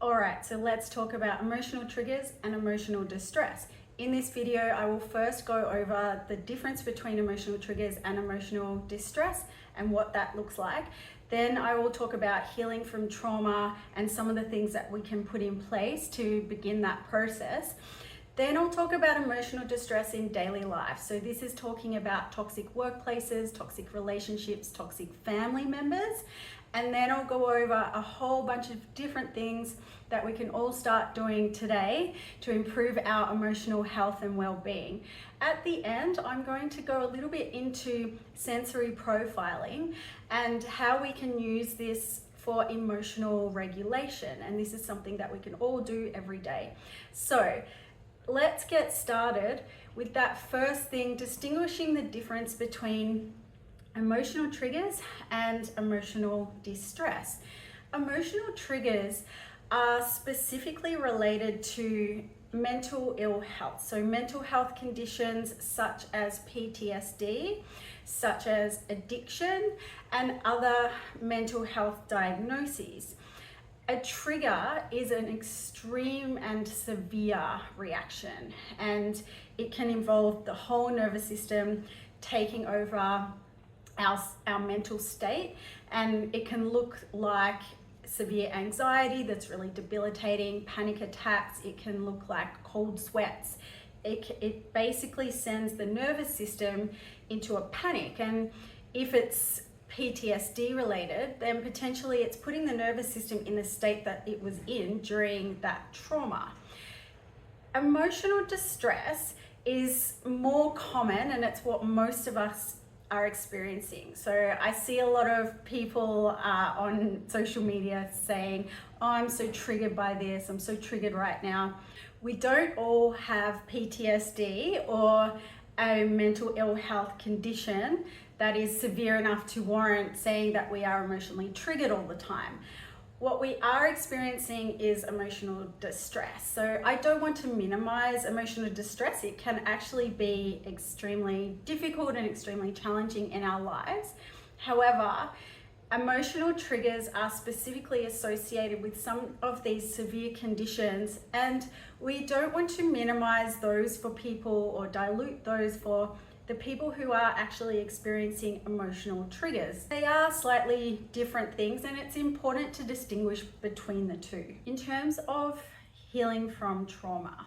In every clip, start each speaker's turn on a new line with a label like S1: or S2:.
S1: Alright, so let's talk about emotional triggers and emotional distress. In this video, I will first go over the difference between emotional triggers and emotional distress and what that looks like. Then I will talk about healing from trauma and some of the things that we can put in place to begin that process. Then I'll talk about emotional distress in daily life. So this is talking about toxic workplaces, toxic relationships, toxic family members. And then I'll go over a whole bunch of different things that we can all start doing today to improve our emotional health and well-being. At the end, I'm going to go a little bit into sensory profiling and how we can use this for emotional regulation. And this is something that we can all do every day. So let's get started with that first thing, distinguishing the difference between emotional triggers and emotional distress. Emotional triggers are specifically related to mental ill health. So mental health conditions such as PTSD, such as addiction, and other mental health diagnoses. A trigger is an extreme and severe reaction, and it can involve the whole nervous system taking over our mental state, and it can look like severe anxiety that's really debilitating, panic attacks. It can look like cold sweats. It basically sends the nervous system into a panic, and if it's PTSD related, then potentially it's putting the nervous system in the state that it was in during that trauma. Emotional distress is more common, and it's what most of us are experiencing. So I see a lot of people on social media saying, oh, I'm so triggered by this, I'm so triggered right now. We don't all have PTSD or a mental ill health condition that is severe enough to warrant saying that we are emotionally triggered all the time. What we are experiencing is emotional distress. So I don't want to minimize emotional distress. It can actually be extremely difficult and extremely challenging in our lives. However, emotional triggers are specifically associated with some of these severe conditions, and we don't want to minimize those for people or dilute those for the people who are actually experiencing emotional triggers. They are slightly different things, and it's important to distinguish between the two. In terms of healing from trauma,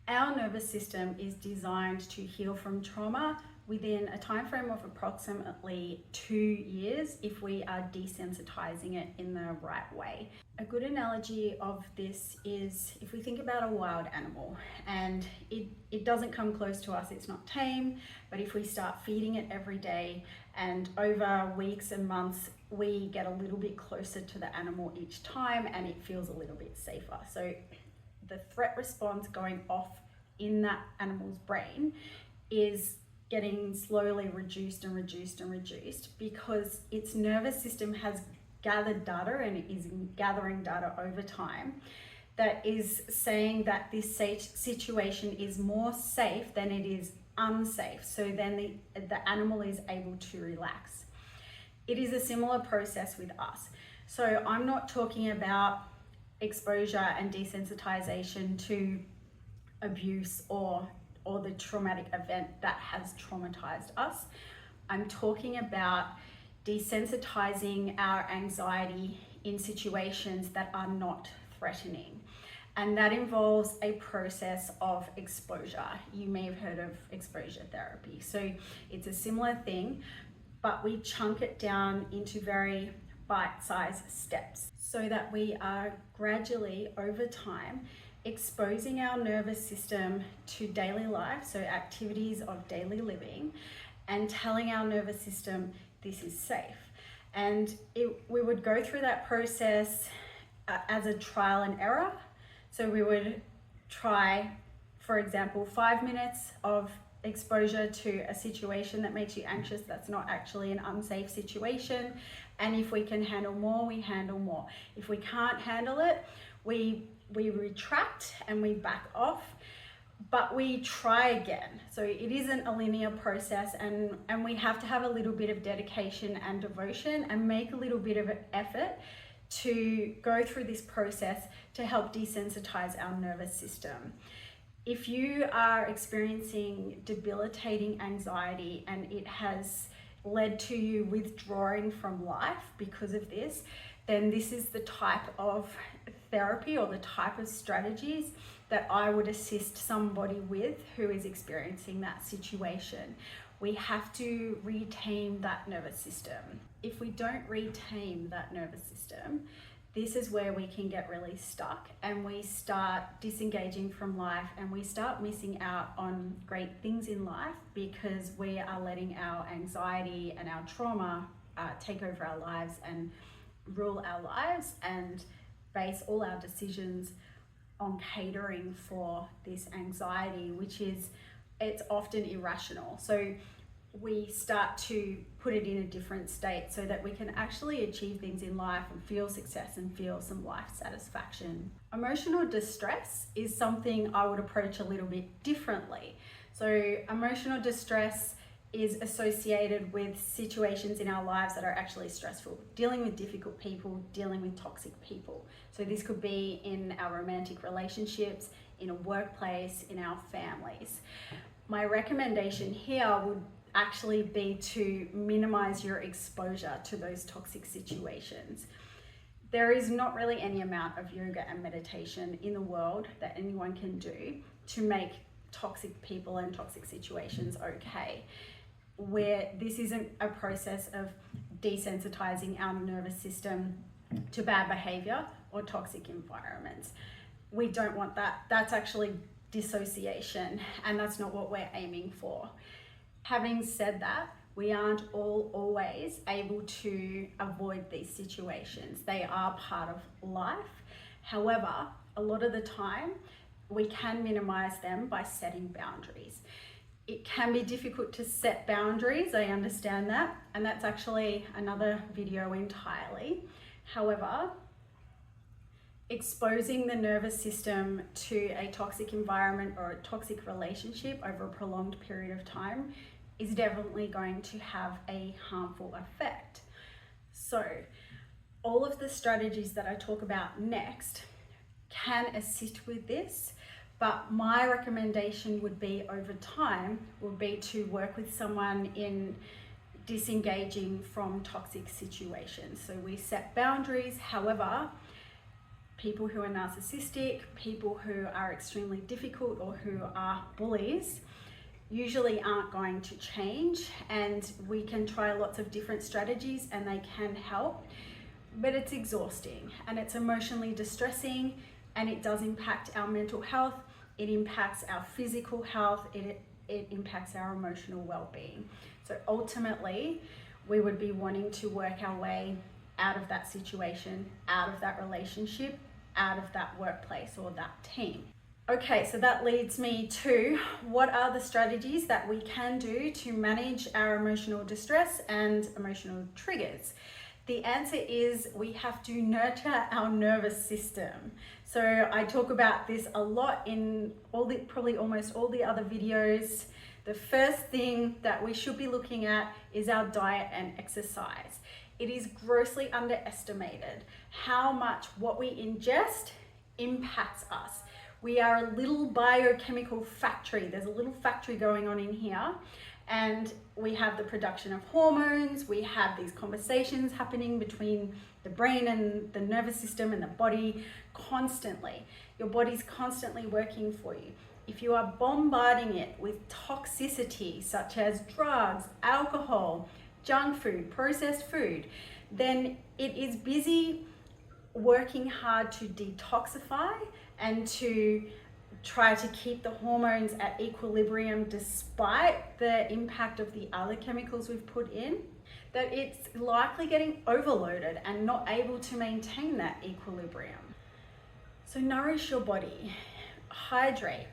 S1: our nervous system is designed to heal from trauma within a time frame of approximately 2 years if we are desensitizing it in the right way. A good analogy of this is if we think about a wild animal, and it doesn't come close to us, it's not tame, but if we start feeding it every day and over weeks and months, we get a little bit closer to the animal each time and it feels a little bit safer. So the threat response going off in that animal's brain is getting slowly reduced and reduced and reduced because its nervous system has gathered data, and it is gathering data over time that is saying that this situation is more safe than it is unsafe. So then the animal is able to relax. It is a similar process with us. So I'm not talking about exposure and desensitization to abuse or the traumatic event that has traumatized us. I'm talking about desensitizing our anxiety in situations that are not threatening. And that involves a process of exposure. You may have heard of exposure therapy. So it's a similar thing, but we chunk it down into very bite-sized steps so that we are gradually over time exposing our nervous system to daily life, so activities of daily living, and telling our nervous system this is safe. And we would go through that process as a trial and error. So we would try, for example, 5 minutes of exposure to a situation that makes you anxious that's not actually an unsafe situation, and if we can handle more, we handle more. If we can't handle it, we retract and we back off, but we try again. So it isn't a linear process, and we have to have a little bit of dedication and devotion and make a little bit of an effort to go through this process to help desensitize our nervous system. If you are experiencing debilitating anxiety and it has led to you withdrawing from life because of this, then this is the type of therapy or the type of strategies that I would assist somebody with who is experiencing that situation. We have to retame that nervous system. If we don't retame that nervous system, this is where we can get really stuck and we start disengaging from life and we start missing out on great things in life because we are letting our anxiety and our trauma take over our lives and rule our lives and base all our decisions on catering for this anxiety, which is, it's often irrational. So we start to put it in a different state so that we can actually achieve things in life and feel success and feel some life satisfaction. Emotional distress is something I would approach a little bit differently. So emotional distress is associated with situations in our lives that are actually stressful, dealing with difficult people, dealing with toxic people. So this could be in our romantic relationships, in a workplace, in our families. My recommendation here would actually be to minimize your exposure to those toxic situations. There is not really any amount of yoga and meditation in the world that anyone can do to make toxic people and toxic situations okay. Where this isn't a process of desensitizing our nervous system to bad behavior or toxic environments. We don't want that. That's actually dissociation, and that's not what we're aiming for. Having said that, we aren't always able to avoid these situations. They are part of life. However, a lot of the time, we can minimize them by setting boundaries. It can be difficult to set boundaries, I understand that, and that's actually another video entirely. However, exposing the nervous system to a toxic environment or a toxic relationship over a prolonged period of time is definitely going to have a harmful effect. So, all of the strategies that I talk about next can assist with this, but my recommendation would be over time would be to work with someone in disengaging from toxic situations. So we set boundaries. However, people who are narcissistic, people who are extremely difficult or who are bullies usually aren't going to change, and we can try lots of different strategies and they can help, but it's exhausting and it's emotionally distressing, and it does impact our mental health, it impacts our physical health, it impacts our emotional well-being. So ultimately, we would be wanting to work our way out of that situation, out of that relationship, out of that workplace or that team. Okay, so that leads me to what are the strategies that we can do to manage our emotional distress and emotional triggers? The answer is we have to nurture our nervous system. So I talk about this a lot in probably almost all the other videos. The first thing that we should be looking at is our diet and exercise. It is grossly underestimated how much what we ingest impacts us. We are a little biochemical factory. There's a little factory going on in here, and we have the production of hormones. We have these conversations happening between the brain and the nervous system and the body constantly. Your body's constantly working for you. If you are bombarding it with toxicity such as drugs, alcohol, junk food, processed food, then it is busy working hard to detoxify and to try to keep the hormones at equilibrium despite the impact of the other chemicals we've put in, that it's likely getting overloaded and not able to maintain that equilibrium. So nourish your body, hydrate,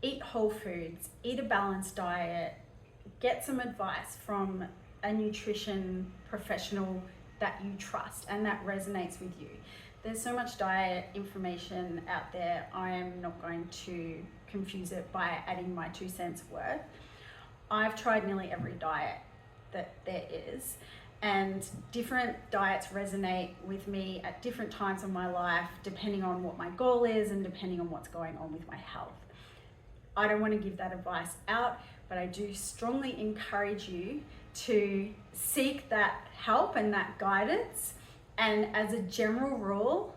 S1: eat whole foods, eat a balanced diet, get some advice from a nutrition professional that you trust and that resonates with you. There's so much diet information out there. I am not going to confuse it by adding my 2 cents worth. I've tried nearly every diet that there is, And different diets resonate with me at different times of my life, depending on what my goal is and depending on what's going on with my health. I don't want to give that advice out, but I do strongly encourage you to seek that help and that guidance. And as a general rule,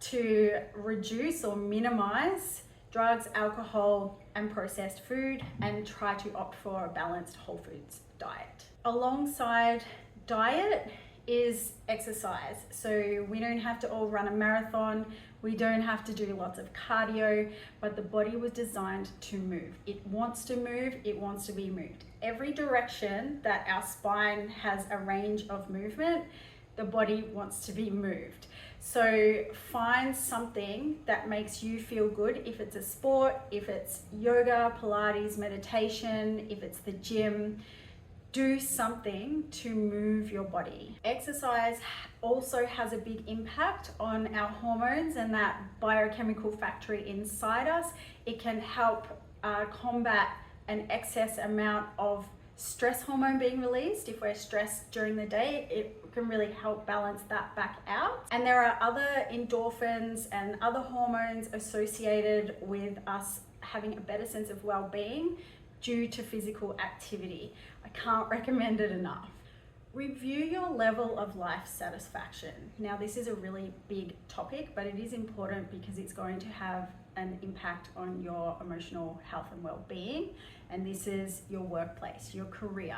S1: to reduce or minimize drugs, alcohol, and processed food, and try to opt for a balanced whole foods diet. Alongside diet is exercise. So we don't have to all run a marathon, we don't have to do lots of cardio, but the body was designed to move. It wants to move, it wants to be moved. Every direction that our spine has a range of movement, the body wants to be moved. So find something that makes you feel good. If it's a sport, if it's yoga, Pilates, meditation, if it's the gym, do something to move your body. Exercise also has a big impact on our hormones and that biochemical factory inside us. It can help combat an excess amount of stress hormone being released. If we're stressed during the day, it can really help balance that back out. And there are other endorphins and other hormones associated with us having a better sense of well-being due to physical activity. I can't recommend it enough. Review your level of life satisfaction. Now, this is a really big topic, but it is important because it's going to have an impact on your emotional health and well-being. And this is your workplace, your career,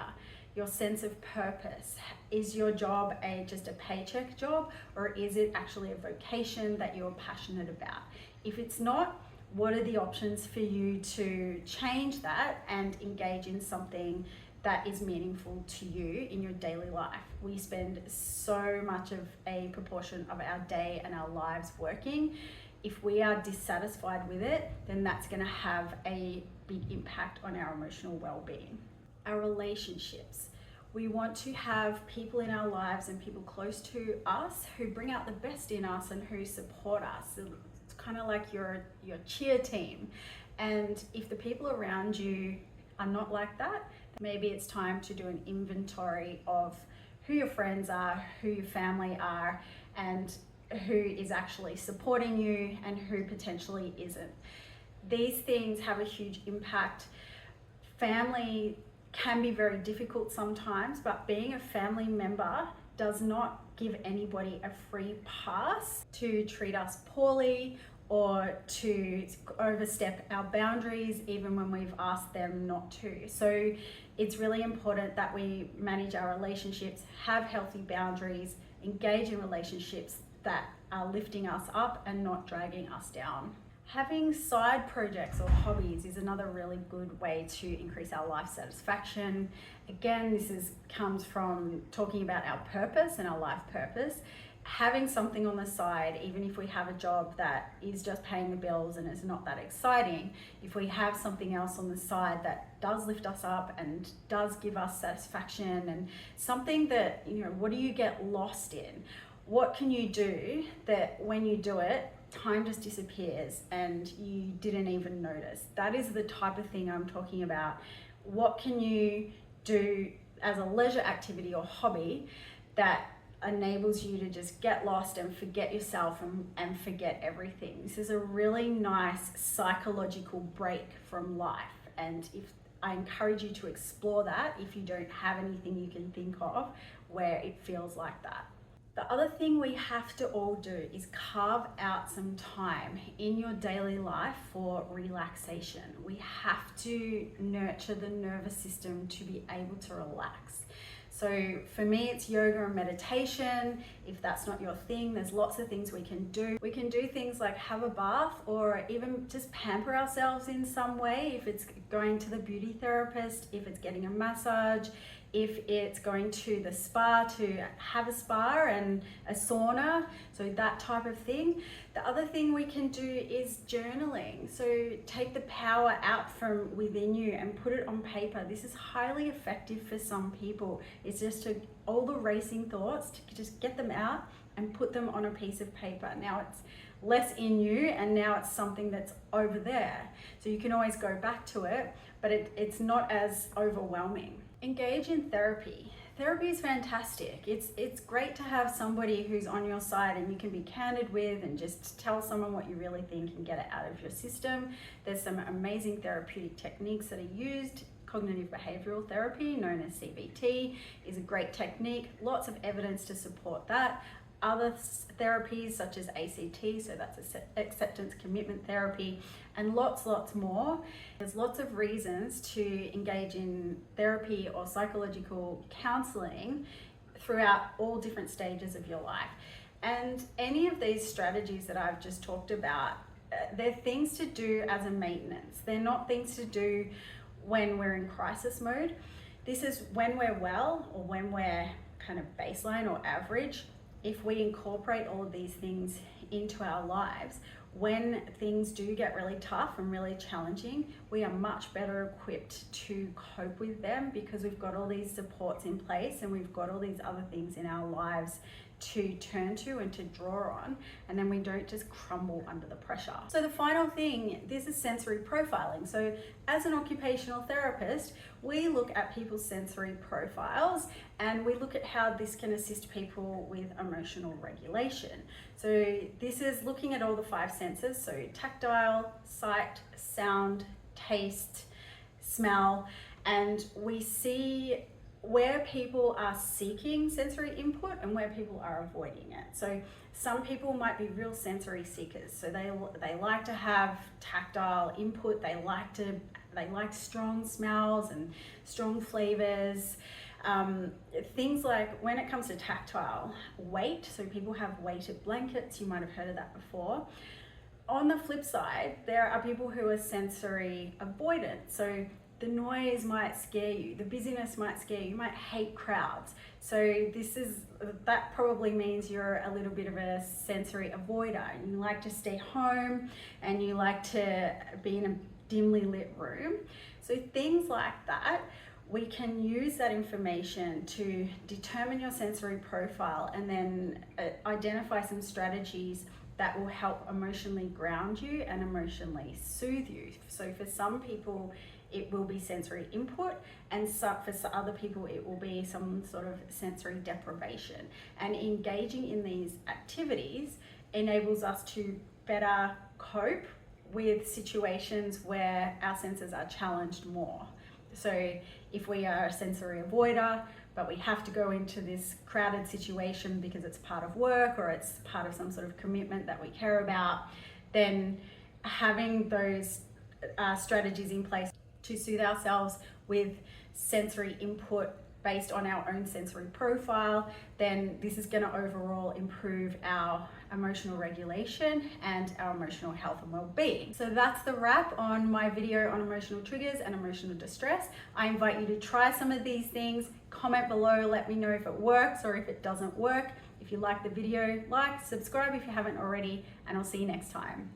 S1: your sense of purpose. Is your job just a paycheck job, or is it actually a vocation that you're passionate about? If it's not, what are the options for you to change that and engage in something that is meaningful to you in your daily life? We spend so much of a proportion of our day and our lives working. If we are dissatisfied with it, then that's going to have a big impact on our emotional well-being. Our relationships. We want to have people in our lives and people close to us who bring out the best in us and who support us. It's kind of like your cheer team. And if the people around you are not like that, maybe it's time to do an inventory of who your friends are, who your family are, and who is actually supporting you and who potentially isn't. These things have a huge impact. Family can be very difficult sometimes, but being a family member does not give anybody a free pass to treat us poorly or to overstep our boundaries even when we've asked them not to. So it's really important that we manage our relationships, have healthy boundaries, engage in relationships that are lifting us up and not dragging us down. Having side projects or hobbies is another really good way to increase our life satisfaction. Again, this comes from talking about our purpose and our life purpose. Having something on the side, even if we have a job that is just paying the bills and is not that exciting, if we have something else on the side that does lift us up and does give us satisfaction, and something that, what do you get lost in? What can you do that when you do it, time just disappears and you didn't even notice? That is the type of thing I'm talking about. What can you do as a leisure activity or hobby that enables you to just get lost and forget yourself and forget everything? This is a really nice psychological break from life, and I encourage you to explore that if you don't have anything you can think of where it feels like that. The other thing we have to all do is carve out some time in your daily life for relaxation. We have to nurture the nervous system to be able to relax. So for me, it's yoga and meditation. If that's not your thing, there's lots of things we can do. We can do things like have a bath, or even just pamper ourselves in some way. If it's going to the beauty therapist, if it's getting a massage, if it's going to the spa to have a spa and a sauna, so that type of thing. The other thing we can do is journaling. So take the power out from within you and put it on paper. This is highly effective for some people. It's just all the racing thoughts, to just get them out and put them on a piece of paper. Now it's less in you, and now it's something that's over there. So you can always go back to it, but it's not as overwhelming. Engage in therapy. Therapy is fantastic. It's great to have somebody who's on your side and you can be candid with and just tell someone what you really think and get it out of your system. There's some amazing therapeutic techniques that are used. Cognitive behavioral therapy, known as CBT, is a great technique. Lots of evidence to support that. Other therapies such as ACT, so that's acceptance commitment therapy, and lots more. There's lots of reasons to engage in therapy or psychological counseling throughout all different stages of your life. And any of these strategies that I've just talked about, they're things to do as a maintenance. They're not things to do when we're in crisis mode. This is when we're well, or when we're kind of baseline or average. If we incorporate all of these things into our lives, when things do get really tough and really challenging, we are much better equipped to cope with them because we've got all these supports in place and we've got all these other things in our lives to turn to and to draw on, and then we don't just crumble under the pressure. So the final thing, this is sensory profiling. So as an occupational therapist, we look at people's sensory profiles and we look at how this can assist people with emotional regulation. So this is looking at all the 5 senses, so tactile, sight, sound, taste, smell, and we see where people are seeking sensory input and where people are avoiding it. So some people might be real sensory seekers. So they like to have tactile input. They like strong smells and strong flavors. Things like, when it comes to tactile, weight. So people have weighted blankets. You might have heard of that before. On the flip side, there are people who are sensory avoidant. So the noise might scare you, the busyness might scare you, you might hate crowds. So that probably means you're a little bit of a sensory avoider. You like to stay home and you like to be in a dimly lit room. So things like that, we can use that information to determine your sensory profile and then identify some strategies that will help emotionally ground you and emotionally soothe you. So for some people, it will be sensory input, and for other people it will be some sort of sensory deprivation. And engaging in these activities enables us to better cope with situations where our senses are challenged more. So if we are a sensory avoider, but we have to go into this crowded situation because it's part of work or it's part of some sort of commitment that we care about, then having those strategies in place to soothe ourselves with sensory input based on our own sensory profile, then this is going to overall improve our emotional regulation and our emotional health and well-being. So that's the wrap on my video on emotional triggers and emotional distress. I invite you to try some of these things. Comment below, let me know if it works or if it doesn't work. If you like the video, like, subscribe if you haven't already, and I'll see you next time.